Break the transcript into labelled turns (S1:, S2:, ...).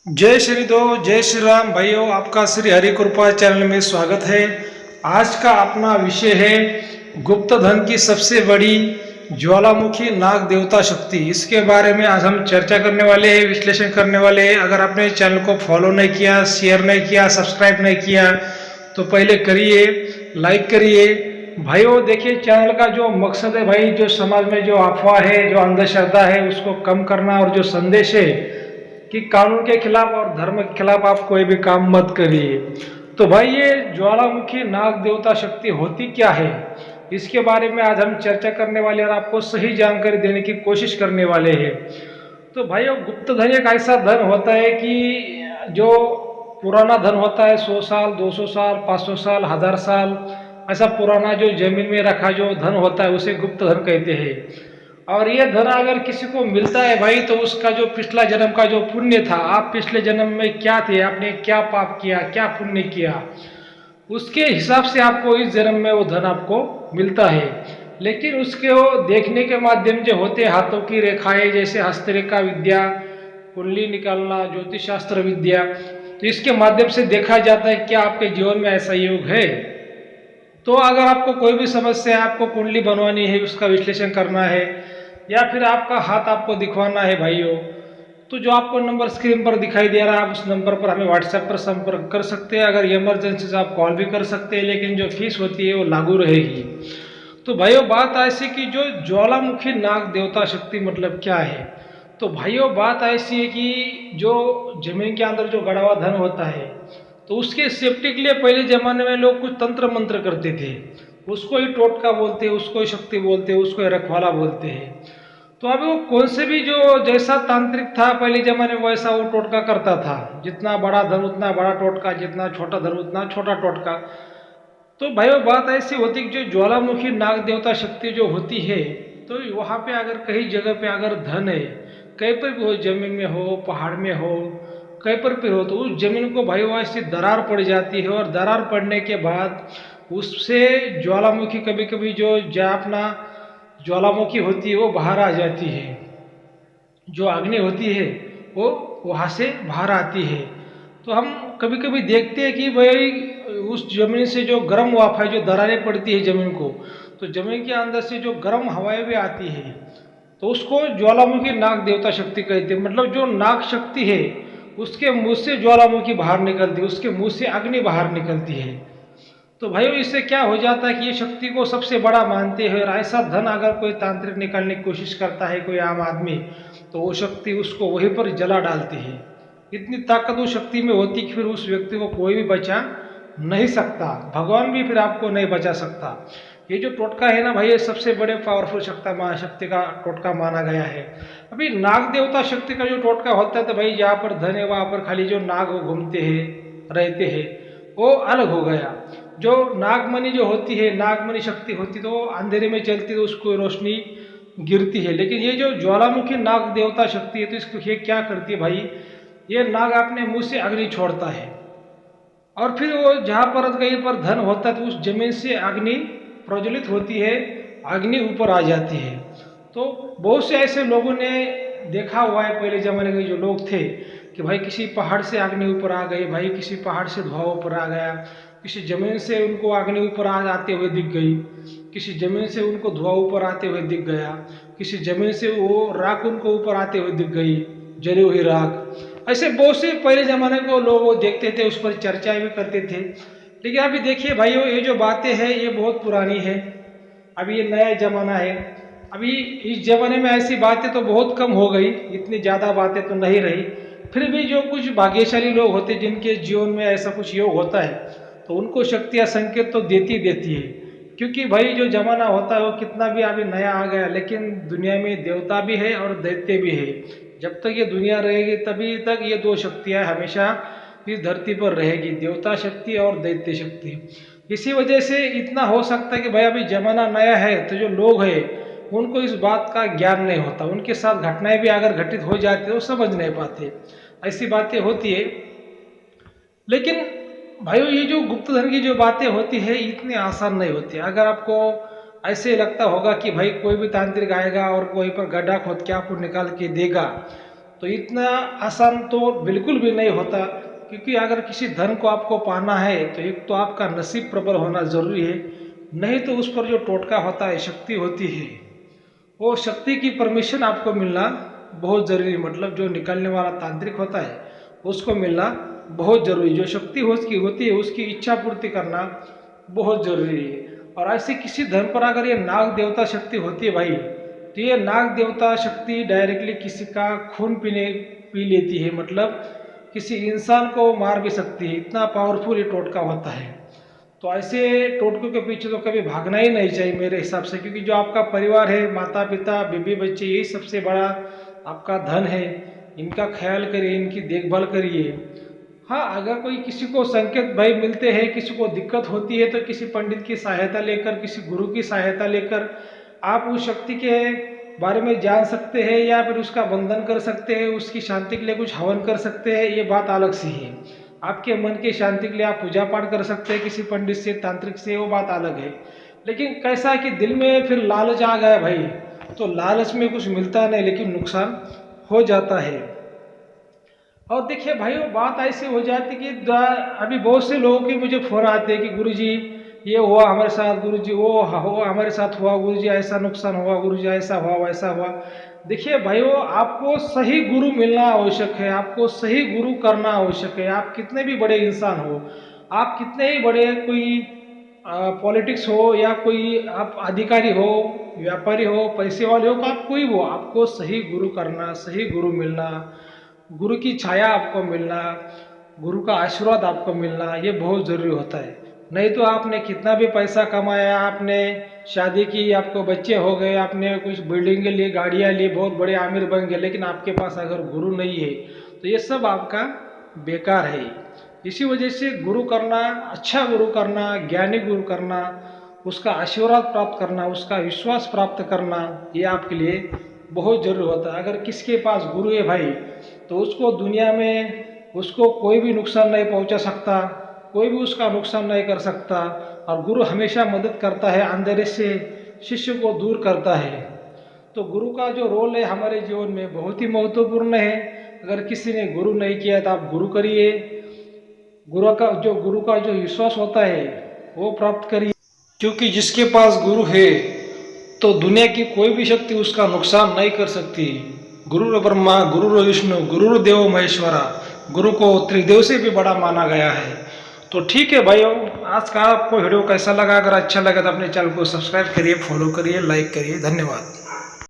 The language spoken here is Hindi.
S1: जय श्री दो जय श्री राम भाइयों, आपका श्री हरि कृपा चैनल में स्वागत है। आज का अपना विषय है गुप्त धन की सबसे बड़ी ज्वालामुखी नाग देवता शक्ति। इसके बारे में आज हम चर्चा करने वाले हैं, विश्लेषण करने वाले हैं। अगर आपने चैनल को फॉलो नहीं किया, शेयर नहीं किया, सब्सक्राइब नहीं किया तो पहले करिए, लाइक करिए। भाइयों देखिए, चैनल का जो मकसद है भाई, जो समाज में जो अफवाह है, जो अंधश्रद्धा है, उसको कम करना, और जो संदेश है कि कानून के खिलाफ और धर्म के खिलाफ आप कोई भी काम मत करिए। तो भाई ये ज्वालामुखी नाग देवता शक्ति होती क्या है, इसके बारे में आज हम चर्चा करने वाले और आपको सही जानकारी देने की कोशिश करने वाले हैं। तो भाइयों, गुप्त धन एक ऐसा धन होता है कि जो पुराना धन होता है, 100 साल, 200 साल, 500 साल, 1000 साल, ऐसा पुराना जो जमीन में रखा जो धन होता है उसे गुप्त धन कहते हैं। और ये धन अगर किसी को मिलता है भाई, तो उसका जो पिछला जन्म का जो पुण्य था, आप पिछले जन्म में क्या थे, आपने क्या पाप किया, क्या पुण्य किया, उसके हिसाब से आपको इस जन्म में वो धन आपको मिलता है। लेकिन उसके वो देखने के माध्यम जो होते हैं, हाथों की रेखाएं, जैसे हस्तरेखा विद्या, कुंडली निकालना, ज्योतिष शास्त्र विद्या, तो इसके माध्यम से देखा जाता है क्या आपके जीवन में ऐसा योग है। तो अगर आपको कोई भी समस्या है, आपको कुंडली बनवानी है, उसका विश्लेषण करना है, या फिर आपका हाथ आपको दिखवाना है भाइयों, तो जो आपको नंबर स्क्रीन पर दिखाई दे रहा है, आप उस नंबर पर हमें व्हाट्सएप पर संपर्क कर सकते हैं। अगर इमरजेंसी से आप कॉल भी कर सकते हैं, लेकिन जो फीस होती है वो लागू रहेगी। तो भाइयों बात ऐसी कि जो ज्वालामुखी नाग देवता शक्ति मतलब क्या है। तो भाइयों बात ऐसी है कि जो जमीन के अंदर जो गड़ा हुआ धन होता है, तो उसके सेफ्टी के लिए पहले जमाने में लोग कुछ तंत्र मंत्र करते थे। उसको ही टोटका बोलते हैं, उसको ही शक्ति बोलते हैं, उसको ही रखवाला बोलते हैं। तो अभी वो कौन से भी जो जैसा तांत्रिक था पहले जमाने में, वैसा वो टोटका करता था। जितना बड़ा धन उतना बड़ा टोटका, जितना छोटा धन उतना छोटा टोटका। तो भाई वो बात ऐसी होती कि जो ज्वालामुखी नाग देवता शक्ति जो होती है, तो वहाँ पे अगर कहीं जगह पे अगर धन है, कहीं पर भी हो, जमीन में हो, पहाड़ में हो, कहीं पर भी हो, तो उस जमीन को भाई वहाँ से दरार पड़ जाती है। और दरार पड़ने के बाद उससे ज्वालामुखी कभी कभी जो अपना ज्वालामुखी होती है वो बाहर आ जाती है। जो अग्नि होती है वो वहाँ से बाहर आती है। तो हम कभी कभी देखते हैं कि भाई उस जमीन से जो गर्म वाफ है, जो दरारें पड़ती है जमीन को, तो जमीन के अंदर से जो गर्म हवाएं भी आती है, तो उसको ज्वालामुखी नाग देवता शक्ति कहते हैं। मतलब जो नाग शक्ति है उसके मुंह से ज्वालामुखी बाहर निकलती है, उसके मुंह से अग्नि बाहर निकलती है। तो भाई इससे क्या हो जाता है कि ये शक्ति को सबसे बड़ा मानते हैं। और ऐसा धन अगर कोई तांत्रिक निकालने की कोशिश करता है, कोई आम आदमी, तो वो शक्ति उसको वहीं पर जला डालती है। इतनी ताकत उस शक्ति में होती कि फिर उस व्यक्ति को कोई भी बचा नहीं सकता, भगवान भी फिर आपको नहीं बचा सकता। ये जो टोटका है ना भाई, ये सबसे बड़े पावरफुल शक्ति का टोटका माना गया है। अभी नाग देवता शक्ति का जो टोटका होता है, तो भाई जहाँ पर धन है वहाँ पर खाली जो नाग वो घूमते हैं, रहते हैं, वो अलग हो गया। जो नागमणि जो होती है, नागमणि शक्ति होती, तो वो अंधेरे में चलती तो उसको रोशनी गिरती है। लेकिन ये जो ज्वालामुखी नाग देवता शक्ति है, तो इसको ये क्या करती है भाई, ये नाग अपने मुंह से अग्नि छोड़ता है, और फिर वो जहाँ पर कहीं पर धन होता है तो उस जमीन से अग्नि प्रज्वलित होती है, अग्नि ऊपर आ जाती है। तो बहुत से ऐसे लोगों ने देखा हुआ है, पहले जमाने के जो लोग थे, कि भाई किसी पहाड़ से अग्नि ऊपर आ गई, भाई किसी पहाड़ से धुआं ऊपर आ गया, किसी जमीन से उनको अग्नि ऊपर आते हुए दिख गई, किसी जमीन से उनको धुआं ऊपर आते हुए दिख गया, किसी जमीन से वो राख उनको ऊपर आते हुए दिख गई, जली हुई राख। ऐसे बहुत से पहले जमाने को लोग वो देखते थे, उस पर चर्चाएं भी करते थे। लेकिन अभी देखिए भाइयों, ये जो बातें हैं ये बहुत पुरानी है, अभी ये नया जमाना है। अभी इस जमाने में ऐसी बातें तो बहुत कम हो गई, इतनी ज़्यादा बातें तो नहीं रही। फिर भी जो कुछ भाग्यशाली लोग होते जिनके जीवन में ऐसा कुछ योग होता है, तो उनको शक्तियाँ संकेत तो देती है। क्योंकि भाई जो जमाना होता है वो कितना भी अभी नया आ गया, लेकिन दुनिया में देवता भी है और दैत्य भी है। जब तक ये दुनिया रहेगी तभी तक ये दो शक्तियाँ हमेशा इस धरती पर रहेगी, देवता शक्ति और दैत्य शक्ति। इसी वजह से इतना हो सकता है कि भाई अभी जमाना नया है, तो जो लोग हैं उनको इस बात का ज्ञान नहीं होता, उनके साथ घटनाएं भी अगर घटित हो जाती है वो समझ नहीं पाते, ऐसी बातें होती है। लेकिन भाइयों ये जो गुप्त धन की जो बातें होती है इतनी आसान नहीं होती। अगर आपको ऐसे लगता होगा कि भाई कोई भी तांत्रिक आएगा और कोई पर गड्ढा खोद के आपको निकाल के देगा, तो इतना आसान तो बिल्कुल भी नहीं होता, क्योंकि अगर किसी धन को आपको पाना है तो एक तो आपका नसीब प्रबल होना जरूरी है, नहीं तो उस पर जो टोटका होता है, शक्ति होती है, वो शक्ति की परमिशन आपको मिलना बहुत ज़रूरी है। मतलब जो निकलने वाला तांत्रिक होता है उसको मिलना बहुत ज़रूरी, जो शक्ति उसकी होती है उसकी इच्छा पूर्ति करना बहुत ज़रूरी है। और ऐसे किसी धन पर अगर ये नाग देवता शक्ति होती है भाई, तो ये नाग देवता शक्ति डायरेक्टली किसी का खून पी लेती है, मतलब किसी इंसान को मार भी सकती है, इतना पावरफुल ये टोटका होता है। तो ऐसे टोटकों के पीछे तो कभी भागना ही नहीं चाहिए मेरे हिसाब से, क्योंकि जो आपका परिवार है, माता पिता बीबी बच्चे, यही सबसे बड़ा आपका धन है। इनका ख्याल करिए, इनकी देखभाल करिए। हाँ, अगर कोई किसी को संकेत भाई मिलते हैं, किसी को दिक्कत होती है, तो किसी पंडित की सहायता लेकर, किसी गुरु की सहायता लेकर आप उस शक्ति के बारे में जान सकते हैं, या फिर उसका बंधन कर सकते हैं, उसकी शांति के लिए कुछ हवन कर सकते हैं। ये बात अलग सी है। आपके मन की शांति के लिए आप पूजा पाठ कर सकते हैं किसी पंडित से, तांत्रिक से, वो बात अलग है। लेकिन कैसा है कि दिल में फिर लालच आ गया भाई, तो लालच में कुछ मिलता नहीं, लेकिन नुकसान हो जाता है। और देखिए भाई, वो बात ऐसी हो जाती कि अभी बहुत से लोगों के मुझे फोन आते हैं कि गुरुजी ये हुआ हमारे साथ, गुरुजी वो हुआ हमारे साथ हुआ, गुरुजी ऐसा नुकसान हुआ, गुरुजी ऐसा हुआ वैसा हुआ। देखिए भाई, वो आपको सही गुरु मिलना आवश्यक है, आपको सही गुरु करना आवश्यक है। आप कितने भी बड़े इंसान हो, आप कितने ही बड़े कोई पॉलिटिक्स हो, या कोई आप अधिकारी हो, व्यापारी हो, पैसे वाले हो, आप कोई हो, आपको सही गुरु करना, सही गुरु मिलना, गुरु की छाया आपको मिलना, गुरु का आशीर्वाद आपको मिलना, ये बहुत ज़रूरी होता है। नहीं तो आपने कितना भी पैसा कमाया, आपने शादी की, आपको बच्चे हो गए, आपने कुछ बिल्डिंग के लिए, गाड़ियाँ ली, बहुत बड़े आमिर बन गए, लेकिन आपके पास अगर गुरु नहीं है तो ये सब आपका बेकार है। इसी वजह से गुरु करना, अच्छा गुरु करना, ज्ञानी गुरु करना, उसका आशीर्वाद प्राप्त करना, उसका विश्वास प्राप्त करना, ये आपके लिए बहुत जरूरी होता है। अगर किसके पास गुरु है भाई, तो उसको दुनिया में उसको कोई भी नुकसान नहीं पहुंचा सकता, कोई भी उसका नुकसान नहीं कर सकता। और गुरु हमेशा मदद करता है, अंधेरे से शिष्य को दूर करता है। तो गुरु का जो रोल है हमारे जीवन में बहुत ही महत्वपूर्ण है। अगर किसी ने गुरु नहीं किया तो आप गुरु करिए, गुरु का जो विश्वास होता है वो प्राप्त करिए, क्योंकि जिसके पास गुरु है तो दुनिया की कोई भी शक्ति उसका नुकसान नहीं कर सकती। गुरु ब्रह्मा, गुरु विष्णु, गुरु देवो महेश्वरा, गुरु को त्रिदेव से भी बड़ा माना गया है। तो ठीक है भाइयों, आज का आपको वीडियो कैसा लगा? अगर अच्छा लगा तो अपने चैनल को सब्सक्राइब करिए, फॉलो करिए, लाइक करिए। धन्यवाद।